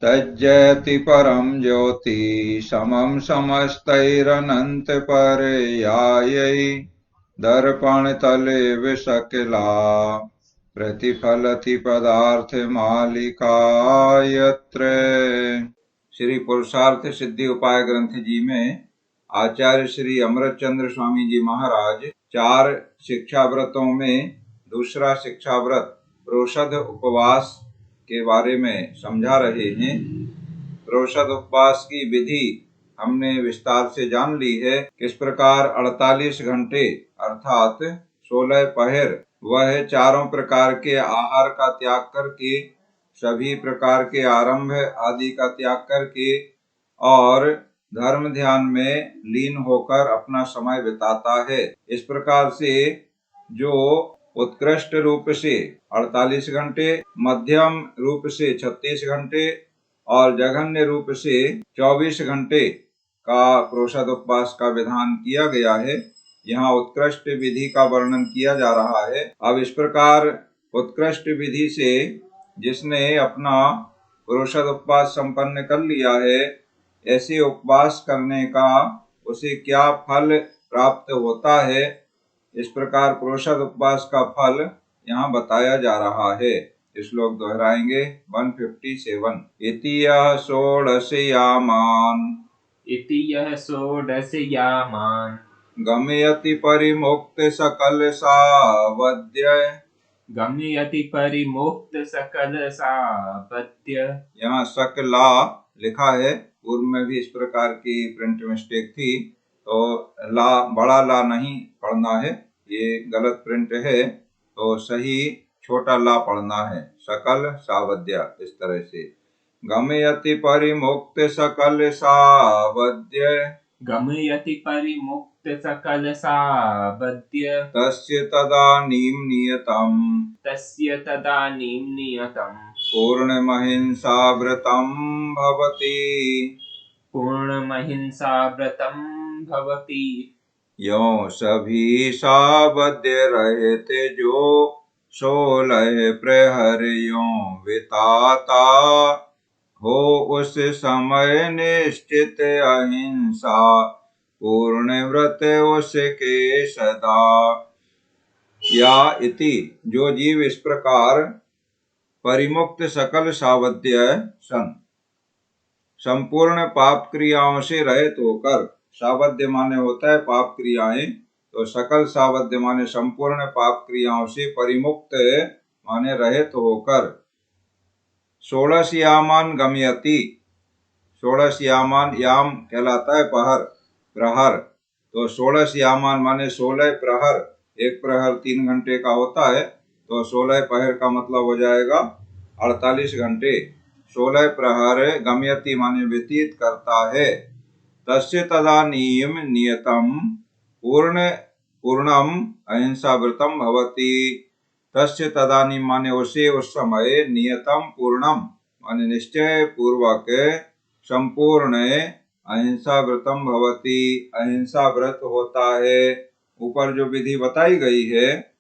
तज्जयति परम ज्योति समम समस्तैरनंत पर्यायै दर्पण तले विशकिला प्रतिफलति पदार्थ मालिका यत्र। श्री पुरुषार्थ सिद्धि उपाय ग्रंथ जी में आचार्य श्री अमृतचंद्र स्वामी जी महाराज 4 शिक्षा व्रतों में दूसरा शिक्षा व्रत रोषध उपवास के बारे में समझा रहे हैं। रोषध उपवास की विधि हमने विस्तार से जान ली है। किस प्रकार 48 घंटे अर्थात 16 पहर वह चारों प्रकार के आहार का त्याग करके, सभी प्रकार के आरंभ आदि का त्याग करके और धर्म ध्यान में लीन होकर अपना समय बिताता है। इस प्रकार से जो उत्कृष्ट रूप से 48 घंटे, मध्यम रूप से 36 घंटे और जघन्य रूप से 24 घंटे का रोषध उपवास का विधान किया गया है, यहाँ उत्कृष्ट विधि का वर्णन किया जा रहा है। अब इस प्रकार उत्कृष्ट विधि से जिसने अपना रोषध उपवास संपन्न कर लिया है, ऐसे उपवास करने का उसे क्या फल प्राप्त होता है, इस प्रकार रोषध उपवास का फल यहाँ बताया जा रहा है। श्लोक दोहराएंगे 157। इति यः षोडशयामान् गमयति परिमुक्त सकल सावद्य। गमयति परिमुक्त सकल सापत्य। यहाँ सकला लिखा है, पूर्व में भी इस प्रकार की प्रिंट मिस्टेक थी, तो ला बड़ा ला नहीं पढ़ना है, ये गलत प्रिंट है, तो सही छोटा ला पढ़ना है, सकल सावद्य। इस तरह से गमयति परिमुक्त सकल सावद्य। गमयति परिमुक्त सकल सावद्य। तस्य तदानीं नियतम् पूर्णमहिंसा व्रतं भवति। यों सभी सावद्य रहते जो 16 प्रहर यों विताता हो उस समय निश्चित अहिंसा पूर्ण व्रत उसके सदा। या इति जो जीव इस प्रकार परिमुक्त सकल सावद्य सन संपूर्ण पाप क्रियाओं से रहित होकर, सावद्य माने होता है पाप क्रियाएं, तो सकल सावद्य माने संपूर्ण पाप क्रियाओं से परिमुक्त माने रहित होकर 16 यामान गमयति। 16 यामान, याम कहलाता है पहर, प्रहर, तो 16 यामान माने 16 प्रहर। एक प्रहर 3 घंटे का होता है, तो 16 पहर का मतलब हो जाएगा 48 घंटे। 16 प्रहर गमयति माने व्यतीत करता है। तस्य तदानीं नियतम पूर्णम अहिंसा व्रतम भवति। तस्य तदानीं माने उसे उस समय, नियतम पूर्णम माने निश्चय पूर्वक, संपूर्ण अहिंसा व्रतम भवति अहिंसा व्रत होता है। ऊपर जो विधि बताई गई है,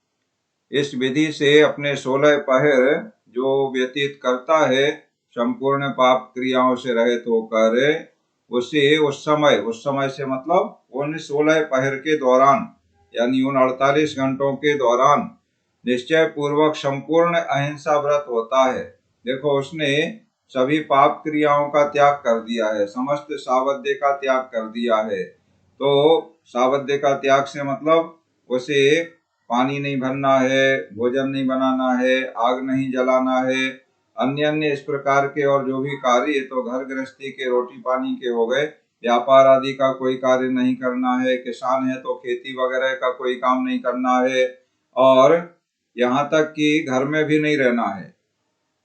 इस विधि से अपने 16 पहर जो व्यतीत करता है संपूर्ण पाप क्रियाओं से रहित होकर, उसे उस समय से मतलब उन 16 पहर के दौरान, यानी उन 48 घंटों के दौरान निश्चय पूर्वक संपूर्ण अहिंसा व्रत होता है। देखो, उसने सभी पाप क्रियाओं का त्याग कर दिया है, समस्त सावद्य का त्याग कर दिया है। तो सावद्य का त्याग से मतलब उसे पानी नहीं भरना है, भोजन नहीं बनाना है, आग नहीं जलाना है, अन्य इस प्रकार के और जो भी कार्य, तो घर गृहस्थी के रोटी पानी के हो गए, व्यापार आदि का कोई कार्य नहीं करना है, किसान है तो खेती वगैरह का कोई काम नहीं करना है, और यहाँ तक कि घर में भी नहीं रहना है।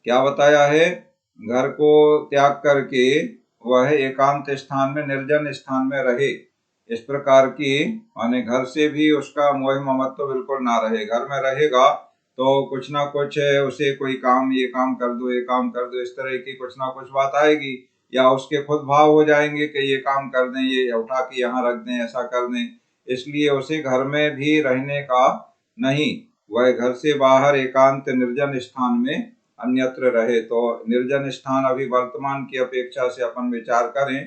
क्या बताया है? घर को त्याग करके वह एकांत स्थान में, निर्जन स्थान में रहे। इस प्रकार की माने घर से भी उसका मोह ममत्व तो बिल्कुल ना रहे। घर में रहेगा तो कुछ ना कुछ उसे कोई काम, ये काम कर दो, ये काम कर दो, इस तरह की कुछ ना कुछ बात आएगी, या उसके खुद भाव हो जाएंगे कि ये काम कर दें, ये उठा के यहाँ रख दें, ऐसा कर दें। इसलिए उसे घर में भी रहने का नहीं, वह घर से बाहर एकांत निर्जन स्थान में अन्यत्र रहे। तो निर्जन स्थान अभी वर्तमान की अपेक्षा से अपन विचार करें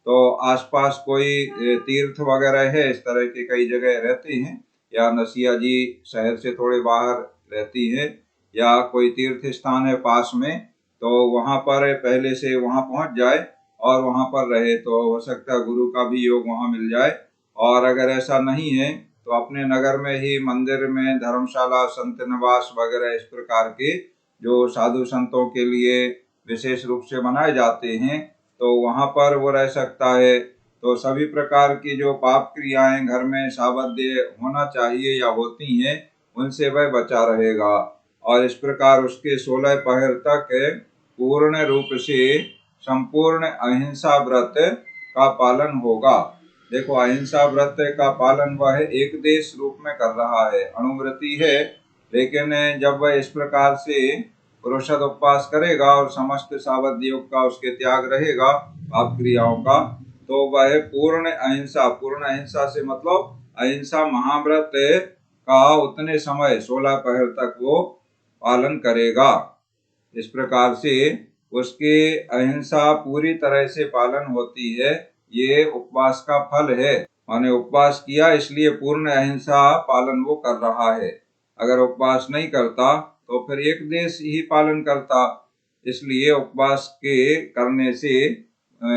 तो आसपास कोई तीर्थ वगैरह है, इस तरह की कई जगह रहते हैं, या नसिया जी शहर से थोड़े बाहर रहती हैं, या कोई तीर्थ स्थान है पास में, तो वहाँ पर पहले से वहाँ पहुँच जाए और वहाँ पर रहे, तो हो सकता है गुरु का भी योग वहाँ मिल जाए। और अगर ऐसा नहीं है तो अपने नगर में ही मंदिर में धर्मशाला, संत निवास वगैरह इस प्रकार के जो साधु संतों के लिए विशेष रूप से बनाए जाते हैं, तो वहाँ पर वो रह सकता है। तो सभी प्रकार की जो पाप क्रियाएं घर में सावधान होना चाहिए या होती हैं, उनसे वह बचा रहेगा। और इस प्रकार उसके 16 पहर तक पूर्ण रूप से संपूर्ण अहिंसा व्रत का पालन होगा। देखो, अहिंसा व्रत का पालन वह एक देश रूप में कर रहा है, अणुव्रती है, लेकिन जब वह इस प्रकार से पुरुषद उपवास करेगा और समस्त सावध योग का उसके त्याग रहेगा पाप क्रियाओं का, तो वह पूर्ण अहिंसा से मतलब अहिंसा महाव्रत का उतने समय 16 पहर तक वो पालन करेगा। इस प्रकार से उसके अहिंसा पूरी तरह से पालन होती है, ये उपवास का फल है। माने उपवास किया इसलिए पूर्ण अहिंसा पालन वो कर रहा है। अगर उपवास नहीं करता तो फिर एक देश ही पालन करता। इसलिए उपवास के करने से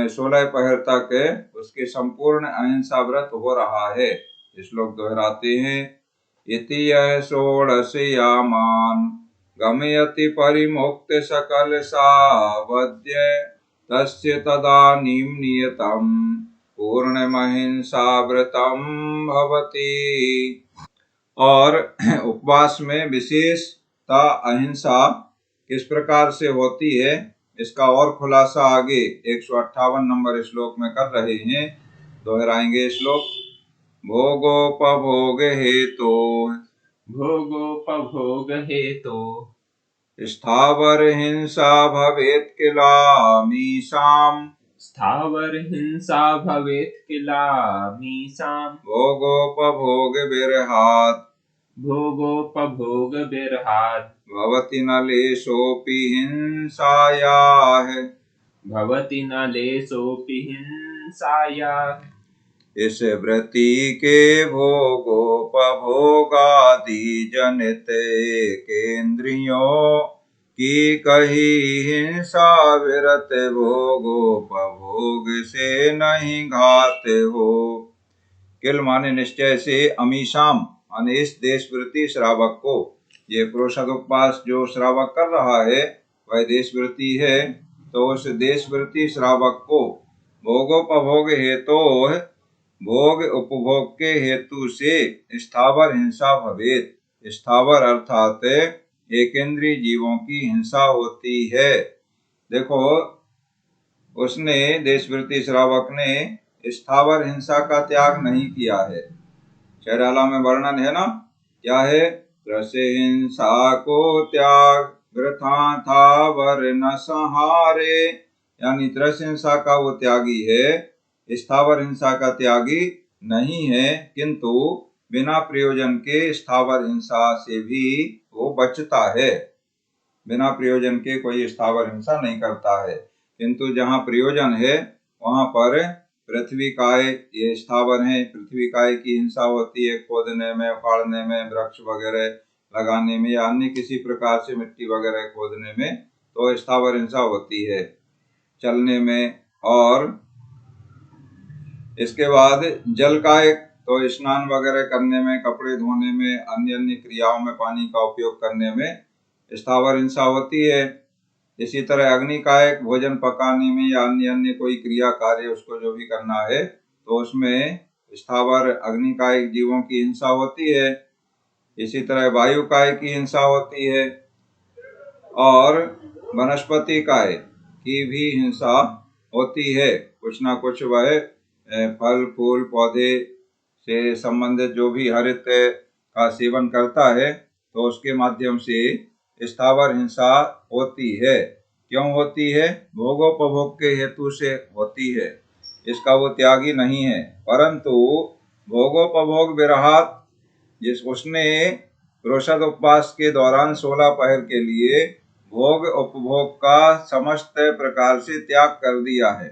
16 पहर तक उसके संपूर्ण अहिंसा व्रत हो रहा है। श्लोक दोहराते हैं। इति यह षोडशयामान गमयति परिमुक्त सकल सावध्य तस्य तदानीं नियतं पूर्णमहिंसाव्रतं भवति। और उपवास में विशेषता अहिंसा किस प्रकार से होती है, इसका और खुलासा आगे 158 नंबर श्लोक में कर रहे हैं। दोहराएंगे श्लोक। भोगोपभोग हेतो स्थावर हिंसा भवेत् किलामीषाम् स्थावर हिंसा भवेत् किलामीषाम् भोगोपभोग भोगोपभोगविरहात् भवति न लेशोऽपि हिंसायाः भवति न लेशोऽपि हिंसायाः। इस व्रति के भोगोपभोगादि जनित केंद्रियों की कही हिंसा विरत भोगोपभोग से नहीं घात हो। किल माने निश्चय से, अमीशाम माने इस देशवृत्ति श्रावक को, ये पुरुषद उपवास जो श्रावक कर रहा है वह देशवृत्ति है, तो उस देशवृत्ति श्रावक को भोगोपभोग हेतु भोग उपभोग के हेतु से स्थावर हिंसा भवेत। स्थावर अर्थात एकेंद्रीय जीवों की हिंसा होती है। देखो, उसने देशवृत्ति श्रावक ने स्थावर हिंसा का त्याग नहीं किया है। चैराला में वर्णन है ना, क्या है? त्रस्य हिंसा को त्याग वृथा था वर न सहारे, यानी त्रस्य हिंसा का वो त्यागी है, स्थावर हिंसा का त्यागी नहीं है, किंतु बिना प्रयोजन के स्थावर हिंसा से भी वो बचता है। बिना प्रयोजन के कोई स्थावर हिंसा नहीं करता है, किंतु जहाँ प्रयोजन है वहाँ पर पृथ्वी काय ये स्थावर है, पृथ्वी काय की हिंसा होती है, खोदने में, उखाड़ने में, वृक्ष वगैरह लगाने में, या अन्य किसी प्रकार से मिट्टी वगैरह खोदने में, तो स्थावर हिंसा होती है, चलने में। और इसके बाद जल काय, तो स्नान वगैरह करने में, कपड़े धोने में, अन्य अन्य क्रियाओं में पानी का उपयोग करने में स्थावर हिंसा होती है। इसी तरह अग्नि काय, भोजन पकाने में या अन्य अन्य कोई क्रिया कार्य उसको जो भी करना है, तो उसमें स्थावर अग्निकाय जीवों की हिंसा होती है। इसी तरह वायु काय की हिंसा होती है, और वनस्पति काय की भी हिंसा होती है। कुछ ना कुछ वह फल फूल पौधे से संबंधित जो भी हरित का सेवन करता है, तो उसके माध्यम से स्थावर हिंसा होती है। क्यों होती है? भोगोपभोग के हेतु से होती है, इसका वो त्यागी नहीं है। परंतु भोगोपभोग विरहात, जिस उसने रोषद उपवास के दौरान 16 पहर के लिए भोग उपभोग का समस्त प्रकार से त्याग कर दिया है।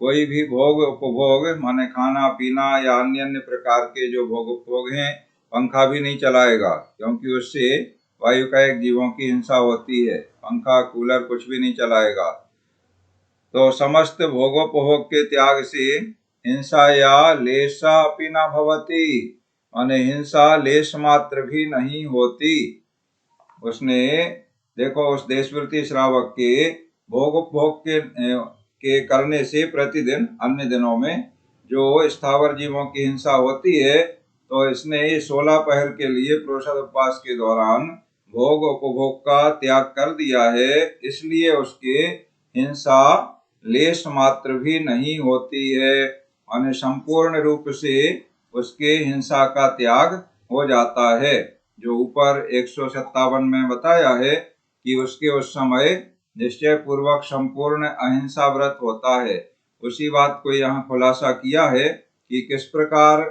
कोई भी भोग उपभोग माने खाना पीना या अन्य अन्य प्रकार के जो भोग उपभोग हैं, पंखा भी नहीं चलाएगा, क्योंकि उससे वायुकायिक जीवों की हिंसा होती है। पंखा कूलर कुछ भी नहीं चलाएगा। तो समस्त भोगोपभोग के त्याग से हिंसा या लेशा अपि न भवति, माने हिंसा लेश मात्र भी नहीं होती। उसने देखो उस देशवृत्ति श्रावक के भोग उपभोग के करने से प्रतिदिन अन्य दिनों में जो स्थावर जीवों की हिंसा होती है, तो इसने 16 पहर के लिए प्रोषद उपवास के दौरान भोग उपभोग का त्याग कर दिया है, इसलिए उसके हिंसा लेश मात्र भी नहीं होती है। माने संपूर्ण रूप से उसके हिंसा का त्याग हो जाता है। जो ऊपर 157 में बताया है कि उसके उस समय निश्चय पूर्वक संपूर्ण अहिंसा व्रत होता है, उसी बात को यहाँ खुलासा किया है कि किस प्रकार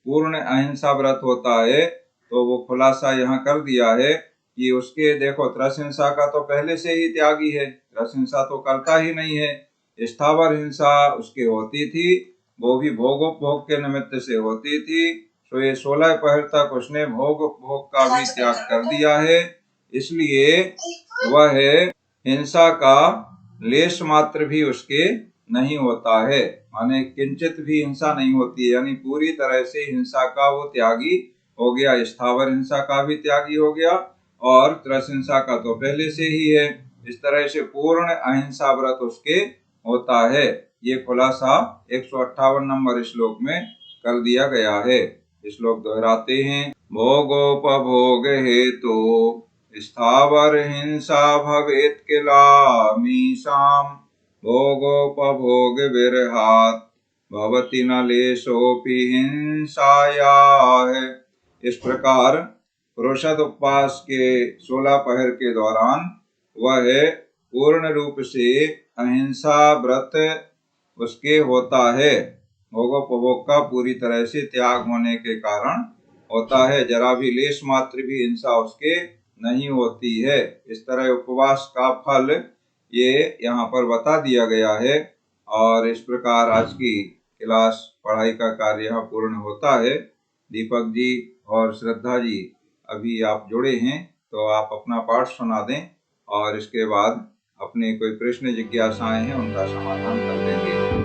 पूर्ण अहिंसा व्रत होता है। तो वो खुलासा यहाँ कर दिया है कि उसके देखो त्रस हिंसा का तो पहले से ही त्यागी है, त्रस हिंसा तो करता ही नहीं है। स्थावर हिंसा उसकी होती थी, वो भी भोगोपभोग के निमित्त से होती थी। तो ये 16 पहर तक उसने भोग उपभोग का भी त्याग कर दिया है, इसलिए वह हिंसा का लेश मात्र भी उसके नहीं होता है। माने किंचित भी हिंसा नहीं होती है, यानी पूरी तरह से हिंसा का वो त्यागी हो गया। स्थावर हिंसा का भी त्यागी हो गया और त्रस हिंसा का तो पहले से ही है। इस तरह से पूर्ण अहिंसा व्रत उसके होता है। ये खुलासा 158 नंबर श्लोक में कर दिया गया है। श्लोक दोहराते हैं। भोगोपभोग हेतु स्थावर हिंसा भवेत् किला मीशाम भोगोपभोग विरहात् भवति न लेशोऽपि हिंसायाः। इस प्रकार प्रोषद उपवास के 16 पहर के दौरान वह पूर्ण रूप से अहिंसा व्रत उसके होता है। भोगोपभोग का पूरी तरह से त्याग होने के कारण होता है, जरा भी लेश मात्र भी हिंसा उसके नहीं होती है। इस तरह उपवास का फल ये यहाँ पर बता दिया गया है। और इस प्रकार आज की क्लास पढ़ाई का कार्य यहाँ पूर्ण होता है। दीपक जी और श्रद्धा जी अभी आप जुड़े हैं, तो आप अपना पाठ सुना दें और इसके बाद अपने कोई प्रश्न जिज्ञासाएं हैं उनका समाधान कर देंगे।